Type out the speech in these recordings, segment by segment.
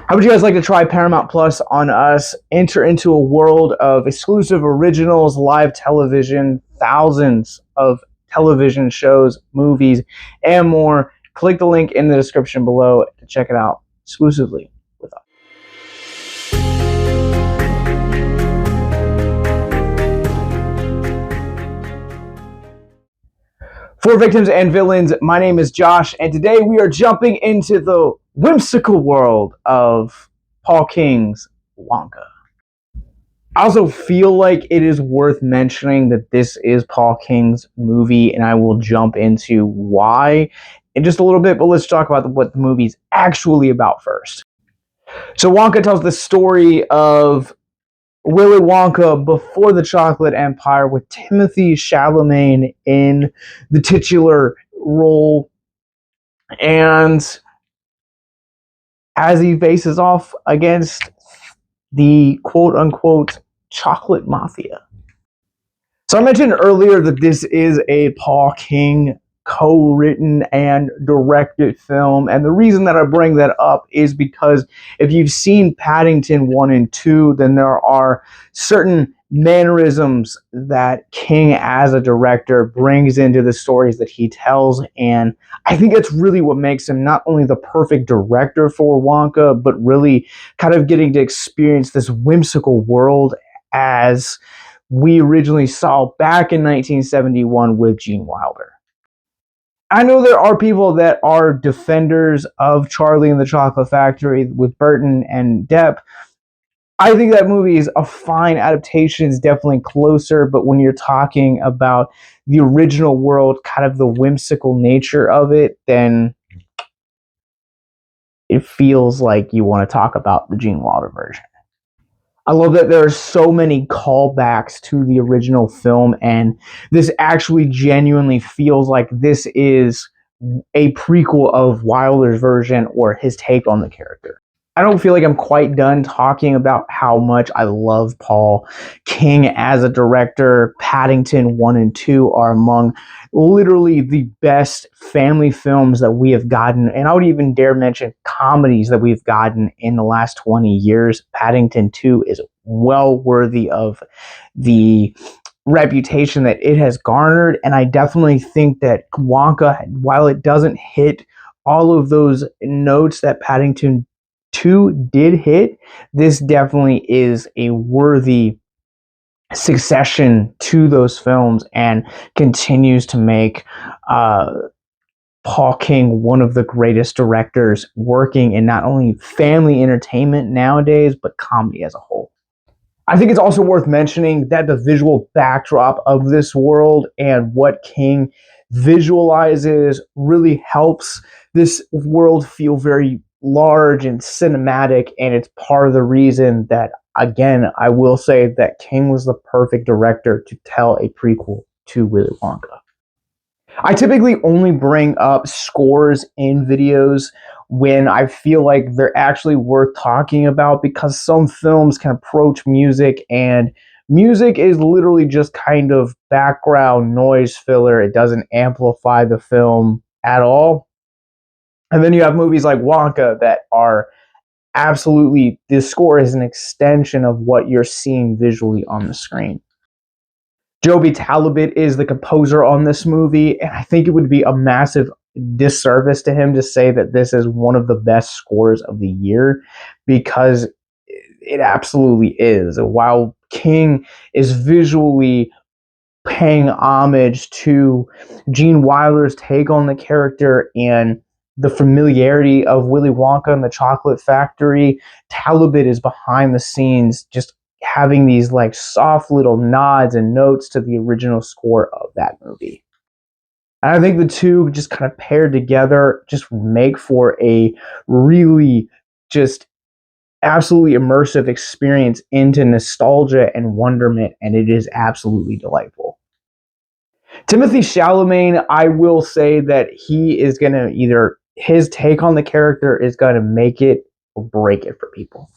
How would you guys like to try Paramount Plus on us? Enter into a world of exclusive originals, live television, thousands of television shows, movies, and more. Click the link in the description below to check it out exclusively with us. For Victims and Villains, my name is Josh, and today we are jumping into the whimsical world of Paul King's Wonka. I also feel like it is worth mentioning that this is Paul King's movie, and I will jump into why in just a little bit, but let's talk about what the movie's actually about first. So Wonka tells the story of Willy Wonka before the Chocolate Empire, with Timothee Chalamet in the titular role, and as he faces off against the quote-unquote chocolate mafia. So I mentioned earlier that this is a Paul King co-written and directed film, and the reason that I bring that up is because if you've seen Paddington 1 and 2, then there are certain mannerisms that King as a director brings into the stories that he tells, and I think that's really what makes him not only the perfect director for Wonka, but really kind of getting to experience this whimsical world as we originally saw back in 1971 with Gene Wilder. I know there are people that are defenders of Charlie and the Chocolate Factory with Burton and Depp. I think that movie is a fine adaptation. It's definitely closer, but when you're talking about the original world, kind of the whimsical nature of it, then it feels like you want to talk about the Gene Wilder version. I love that there are so many callbacks to the original film, and this actually genuinely feels like this is a prequel of Wilder's version or his take on the character. I don't feel like I'm quite done talking about how much I love Paul King as a director. Paddington 1 and 2 are among literally the best family films that we have gotten, and I would even dare mention comedies that we've gotten in the last 20 years. Paddington 2 is well worthy of the reputation that it has garnered, and I definitely think that Wonka, while it doesn't hit all of those notes that Paddington 2 did hit, this definitely is a worthy succession to those films and continues to make Paul King one of the greatest directors working in not only family entertainment nowadays, but comedy as a whole. I think it's also worth mentioning that the visual backdrop of this world and what King visualizes really helps this world feel very large and cinematic, and it's part of the reason that, again, I will say that King was the perfect director to tell a prequel to Willy Wonka. I typically only bring up scores in videos when I feel like they're actually worth talking about, because some films can approach music, and music is literally just kind of background noise filler. It doesn't amplify the film at all. And then you have movies like Wonka that are absolutely, the score is an extension of what you're seeing visually on the screen. Joby Talbot is the composer on this movie, and I think it would be a massive disservice to him to say that this is one of the best scores of the year, because it absolutely is. While King is visually paying homage to Gene Wilder's take on the character and the familiarity of Willy Wonka and the Chocolate Factory, Talbot is behind the scenes just having these like soft little nods and notes to the original score of that movie. And I think the two just kind of paired together just make for a really just absolutely immersive experience into nostalgia and wonderment, and it is absolutely delightful. Timothee Chalamet, I will say that he is going to either, his take on the character is going to make it or break it for people.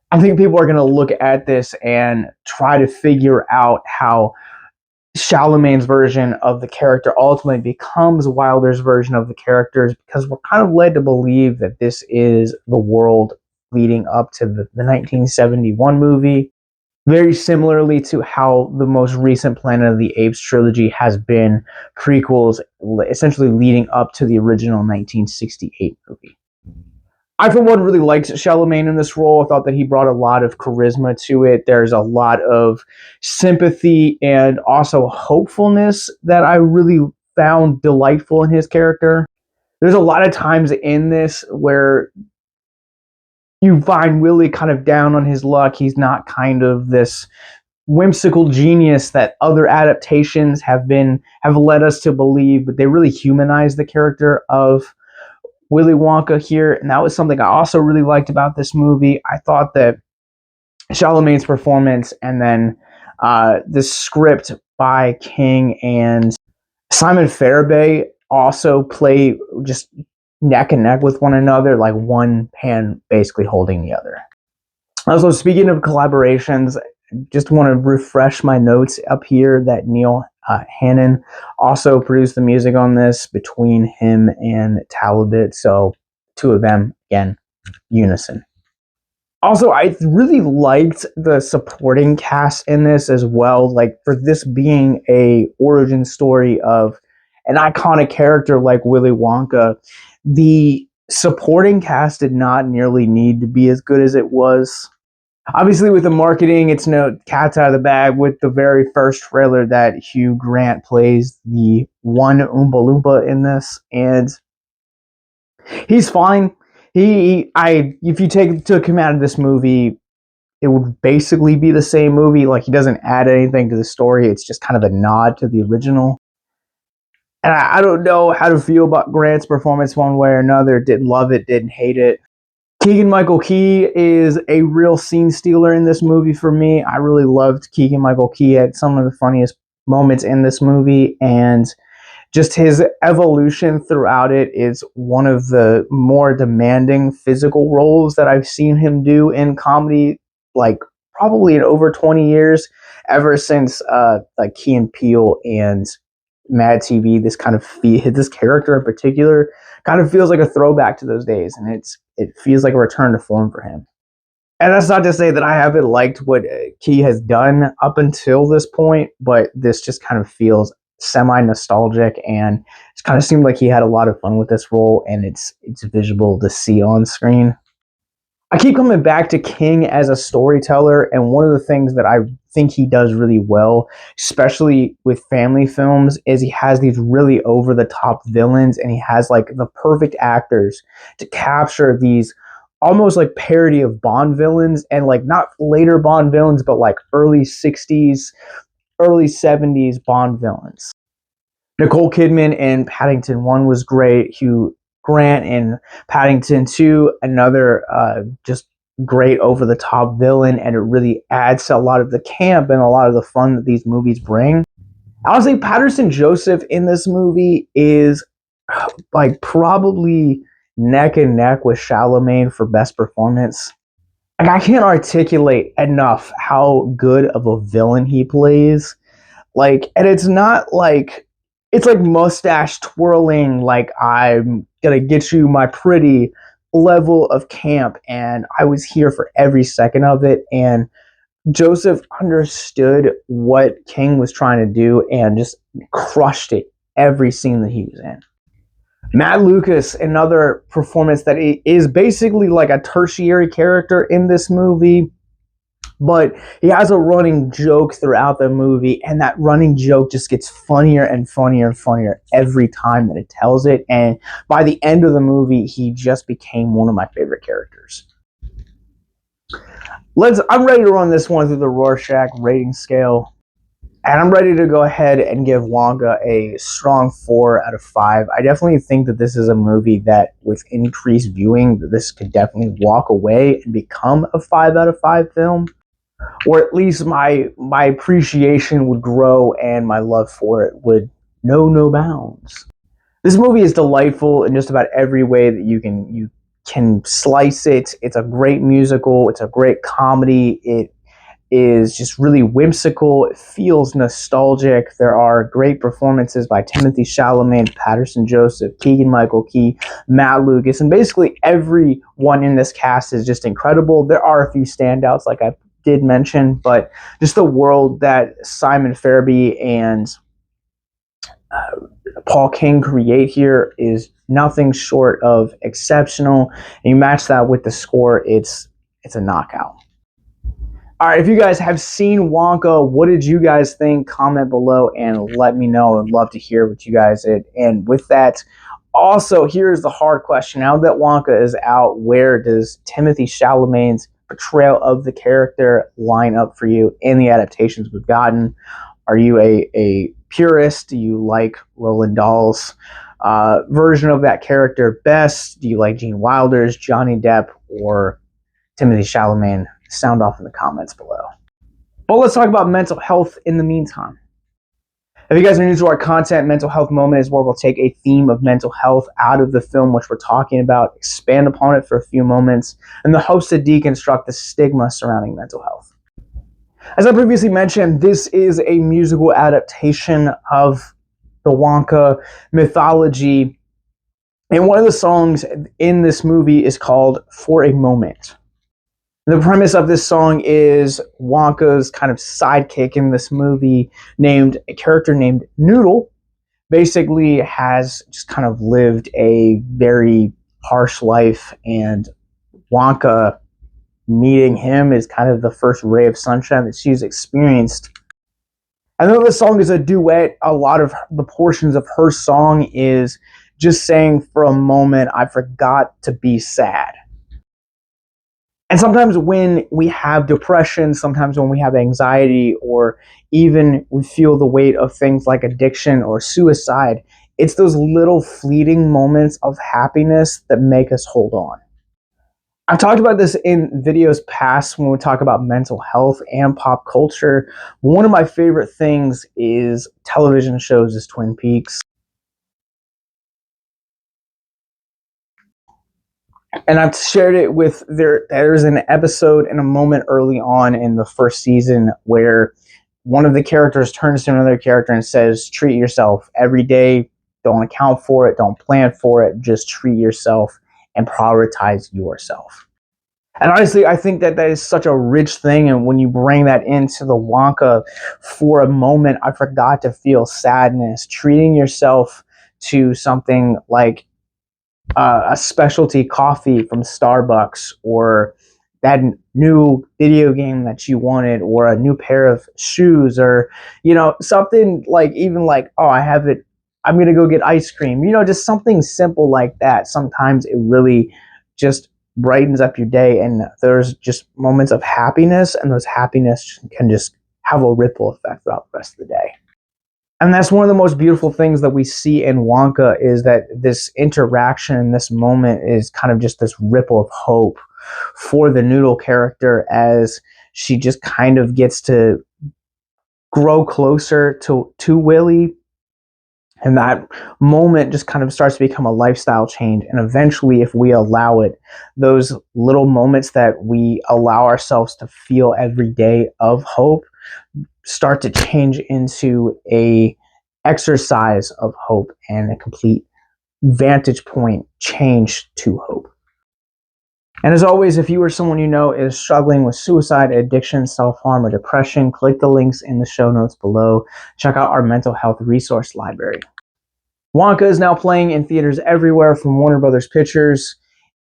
I think people are going to look at this and try to figure out how Chalamet's version of the character ultimately becomes Wilder's version of the characters, because we're kind of led to believe that this is the world leading up to the 1971 movie, very similarly to how the most recent Planet of the Apes trilogy has been prequels, essentially leading up to the original 1968 movie. I, for one, really liked Chalamet in this role. I thought that he brought a lot of charisma to it. There's a lot of sympathy and also hopefulness that I really found delightful in his character. There's a lot of times in this where you find Willy kind of down on his luck. He's not kind of this whimsical genius that other adaptations have led us to believe, but they really humanize the character of Willy Wonka here, and that was something I also really liked about this movie. I thought that Chalamet's performance and then the script by King and Simon Farnaby also play just neck and neck with one another, like one hand basically holding the other. Also, speaking of collaborations, just want to refresh my notes up here that Neil Hannon also produced the music on this between him and Talbot. So two of them, again, unison. Also, I really liked the supporting cast in this as well. Like, for this being a origin story of an iconic character like Willy Wonka, the supporting cast did not nearly need to be as good as it was. Obviously, with the marketing, it's no cat's out of the bag with the very first trailer that Hugh Grant plays the one Oompa Loompa in this, and he's fine. If you took him out of this movie, it would basically be the same movie. Like, he doesn't add anything to the story. It's just kind of a nod to the original. And I don't know how to feel about Grant's performance one way or another. Didn't love it, didn't hate it. Keegan-Michael Key is a real scene stealer in this movie for me. I really loved Keegan-Michael Key at some of the funniest moments in this movie, and just his evolution throughout it is one of the more demanding physical roles that I've seen him do in comedy, like probably in over 20 years, ever since like Key and Peele and Mad TV. This kind of this character in particular kind of feels like a throwback to those days, and it feels like a return to form for him. And that's not to say that I haven't liked what Key has done up until this point, but this just kind of feels semi-nostalgic, and it kind of seemed like he had a lot of fun with this role, and it's visible to see on screen. I keep coming back to King as a storyteller, and one of the things that I think he does really well, especially with family films, is he has these really over-the-top villains, and he has like the perfect actors to capture these almost like parody of Bond villains, and like not later Bond villains, but like early 60s, early 70s Bond villains. Nicole Kidman in Paddington 1 was great. Hugh Grant in Paddington 2, another just great over-the-top villain, and it really adds to a lot of the camp and a lot of the fun that these movies bring. I would say Patterson Joseph in this movie is like probably neck and neck with Chalamet for best performance. Like, I can't articulate enough how good of a villain he plays. Like, and it's not like it's like mustache twirling, like I'm gonna get you my pretty level of camp, and I was here for every second of it. And Joseph understood what King was trying to do and just crushed it every scene that he was in. Matt Lucas, another performance that is basically like a tertiary character in this movie, but he has a running joke throughout the movie, and that running joke just gets funnier and funnier and funnier every time that it tells it. And by the end of the movie, he just became one of my favorite characters. I'm ready to run this one through the Rorschach rating scale, and I'm ready to go ahead and give Wonka a strong 4 out of 5. I definitely think that this is a movie that, with increased viewing, this could definitely walk away and become a 5 out of 5 film. Or at least my appreciation would grow and my love for it would know no bounds. This movie is delightful in just about every way that you can slice it. It's a great musical. It's a great comedy. It is just really whimsical. It feels nostalgic. There are great performances by Timothee Chalamet, Patterson Joseph, Keegan-Michael Key, Matt Lucas, and basically everyone in this cast is just incredible. There are a few standouts, like I did mention, but just the world that Simon Farnaby and Paul King create here is nothing short of exceptional. And you match that with the score, it's a knockout. All right, if you guys have seen Wonka, what did you guys think? Comment below and let me know. I'd love to hear what you guys did. And with that, also, here's the hard question. Now that Wonka is out, where does Timothee Chalamet's portrayal of the character line up for you in the adaptations we've gotten? Are you a purist? Do you like Roald Dahl's version of that character best? Do you like Gene Wilder's, Johnny Depp, or Timothee Chalamet? Sound off in the comments below. But let's talk about mental health in the meantime. If you guys are new to our content, Mental Health Moment is where we'll take a theme of mental health out of the film which we're talking about, expand upon it for a few moments, and the hopes to deconstruct the stigma surrounding mental health. As I previously mentioned, this is a musical adaptation of the Wonka mythology, and one of the songs in this movie is called For a Moment. The premise of this song is Wonka's kind of sidekick in this movie, named a character named Noodle, basically has just kind of lived a very harsh life, and Wonka meeting him is kind of the first ray of sunshine that she's experienced. And though the song is a duet, a lot of the portions of her song is just saying, for a moment, I forgot to be sad. And sometimes when we have depression, sometimes when we have anxiety, or even we feel the weight of things like addiction or suicide, it's those little fleeting moments of happiness that make us hold on. I've talked about this in videos past when we talk about mental health and pop culture. One of my favorite things is television shows is Twin Peaks. And I've shared it with, there's an episode and a moment early on in the first season where one of the characters turns to another character and says, treat yourself every day. Don't account for it. Don't plan for it. Just treat yourself and prioritize yourself. And honestly, I think that is such a rich thing. And when you bring that into the Wonka, for a moment, I forgot to feel sadness. Treating yourself to something like a specialty coffee from Starbucks, or that new video game that you wanted, or a new pair of shoes, or, you know, something like, even like, oh, I'm going to go get ice cream, you know, just something simple like that. Sometimes it really just brightens up your day, and there's just moments of happiness, and those happiness can just have a ripple effect throughout the rest of the day. And that's one of the most beautiful things that we see in Wonka, is that this interaction, this moment is kind of just this ripple of hope for the Noodle character as she just kind of gets to grow closer to Willy. And that moment just kind of starts to become a lifestyle change. And eventually, if we allow it, those little moments that we allow ourselves to feel every day of hope start to change into a exercise of hope and a complete vantage point change to hope. And as always, if you or someone you know is struggling with suicide, addiction, self-harm, or depression, click the links in the show notes below. Check out our mental health resource library. Wonka is now playing in theaters everywhere from Warner Brothers Pictures.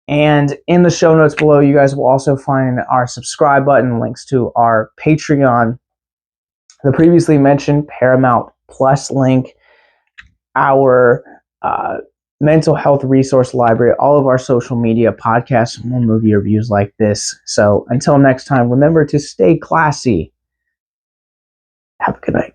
And in the show notes below, you guys will also find our subscribe button, links to our Patreon, the previously mentioned Paramount Plus link, our mental health resource library, all of our social media, podcasts, more movie reviews like this. So until next time, remember to stay classy. Have a good night.